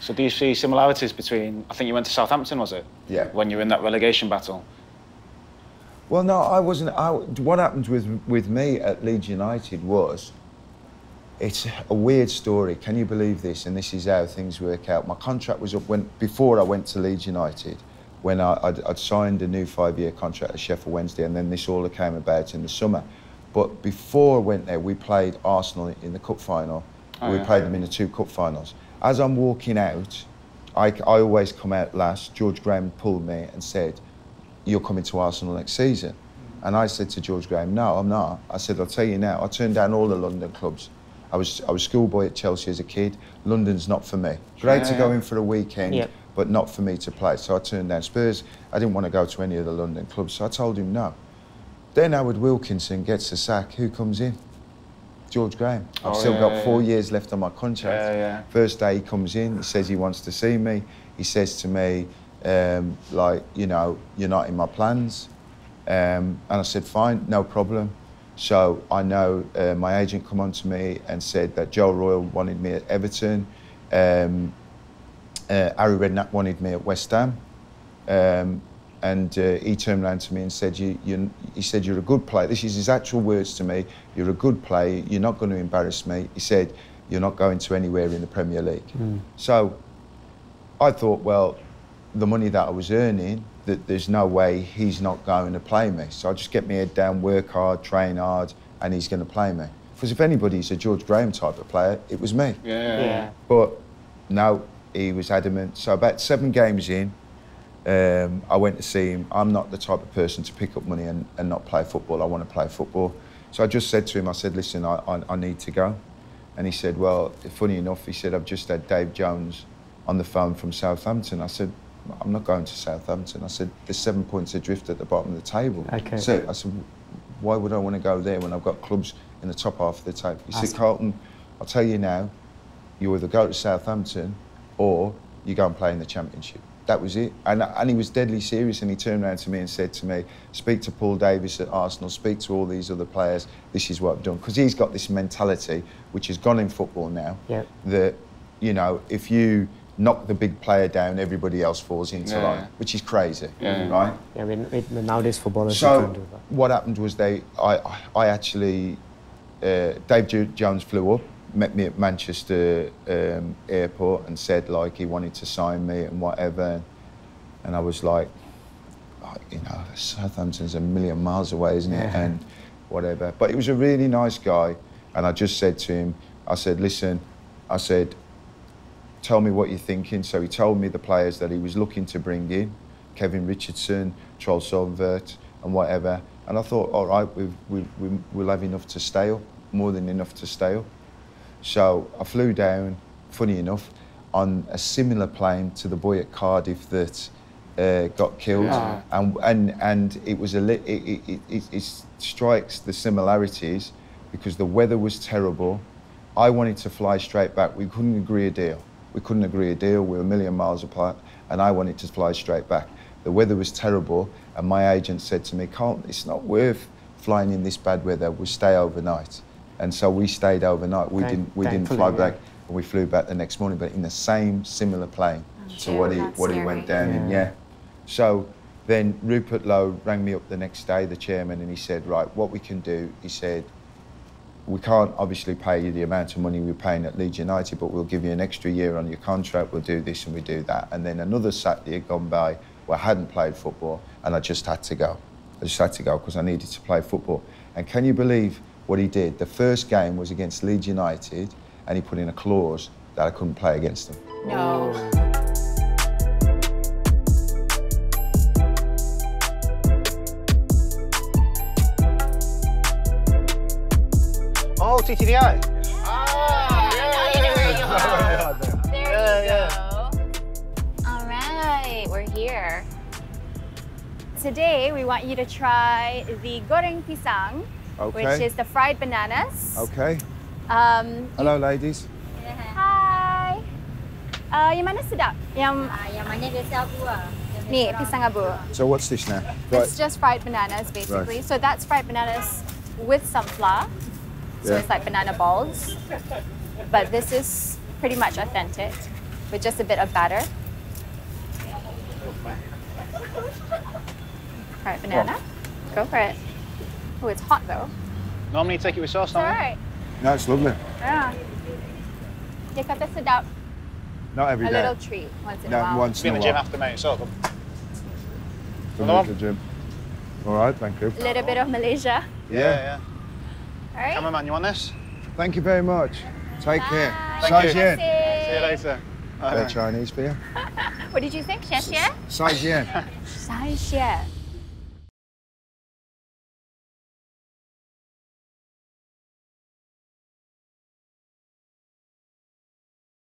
So do you see similarities between, I think you went to Southampton, was it? Yeah. When you were in that relegation battle? Well, no, I wasn't. What happened with me at Leeds United was, it's a weird story. Can you believe this? And this is how things work out. My contract was up before I went to Leeds United, when I'd signed a new 5-year contract at Sheffield Wednesday, and then this all came about in the summer. But before I went there, we played Arsenal in the cup final. We played them in the 2 cup finals. As I'm walking out, I always come out last. George Graham pulled me and said, "You're coming to Arsenal next season." And I said to George Graham, "No, I'm not." I said, "I'll tell you now, I turned down all the London clubs. I was schoolboy at Chelsea as a kid. London's not for me. Great to go in for a weekend, but not for me to play." So I turned down Spurs. I didn't want to go to any of the London clubs, so I told him no. Then Howard Wilkinson gets a sack. Who comes in? George Graham. I've still got 4 years left on my contract. First day he comes in, he says he wants to see me. He says to me, like, you know, "You're not in my plans." And I said, "Fine, no problem." So I know my agent come on to me and said that Joe Royle wanted me at Everton. Harry Redknapp wanted me at West Ham. And he turned around to me and said, he said, "You're a good player." This is his actual words to me. "You're a good player. You're not going to embarrass me." He said, "You're not going to anywhere in the Premier League." So I thought, well, the money that I was earning, that there's no way he's not going to play me. So I just get my head down, work hard, train hard, and he's going to play me. Because if anybody's a George Graham type of player, it was me. But no, he was adamant. So about 7 games in, I went to see him. I'm not the type of person to pick up money and not play football. I want to play football. So I just said to him, I said, "Listen, I need to go." And he said, "Well, funny enough," he said, "I've just had Dave Jones on the phone from Southampton." I said, "I'm not going to Southampton." I said, "There's 7 points adrift at the bottom of the table." So I said, "Why would I want to go there when I've got clubs in the top half of the table?" He said, "Carlton, I'll tell you now, you either go to Southampton or you go and play in the Championship." That was it. And he was deadly serious, and he turned around to me and said to me, "Speak to Paul Davis at Arsenal, speak to all these other players, this is what I've done." Because he's got this mentality, which has gone in football now, that, you know, if you knock the big player down, everybody else falls into line, which is crazy, right? Yeah, with nowadays footballers, so you can't do that. What happened was I actually, Dave Jones flew up, met me at Manchester airport and said, like, he wanted to sign me and whatever. And I was like, oh, you know, Southampton's a million miles away, isn't it? And whatever. But he was a really nice guy. And I just said to him, I said, "Listen," I said, "tell me what you're thinking." So he told me the players that he was looking to bring in, Kevin Richardson, Troll Solvert and whatever. And I thought, all right, we'll have enough to stay up, more than enough to stay up. So I flew down, funny enough, on a similar plane to the boy at Cardiff that got killed. And it was it strikes the similarities because the weather was terrible. I wanted to fly straight back. We couldn't agree a deal. We were a million miles apart, and I wanted to fly straight back. The weather was terrible, and my agent said to me, "Carlton, it's not worth flying in this bad weather. We'll stay overnight." And so we stayed overnight. We didn't fly back, and we flew back the next morning, but in the same similar plane to what he went down in. So then Rupert Lowe rang me up the next day, the chairman, and he said, "Right, what we can do," he said, "we can't obviously pay you the amount of money we're paying at Leeds United, but we'll give you an extra year on your contract. We'll do this and we do that." And then another Saturday had gone by where I hadn't played football, and I just had to go. I just had to go because I needed to play football. And can you believe what he did? The first game was against Leeds United, and he put in a clause that I couldn't play against them. No. Oh, TTDI. There you go. All right, we're here. Today, we want you to try the goreng pisang, which is the fried bananas. Okay. Hello, ladies. Hi. Yang mana sedap? Yang mana biasa abu ah. Ni, pisang abu. So what's this now? It's just fried bananas, basically. So that's fried bananas with some flour. So it's like banana balls. But this is pretty much authentic. with just a bit of batter. All right, banana. Go for it. Oh, it's hot though. Normally you take it with sauce, It's don't all you? right. No, it's lovely. Yeah. Dia kata sedap. Not every A day. little treat once in a No, while. once Be in in a the gym while. after, mate. So, Come Another to the gym. All right, thank you. A little bit of Malaysia. yeah. All right. Cameraman, you want this? Thank you very much. Take care. Thank you. Zaijian. See you later. They're Chinese for you. What did you think? 谢谢. 再见. 谢谢.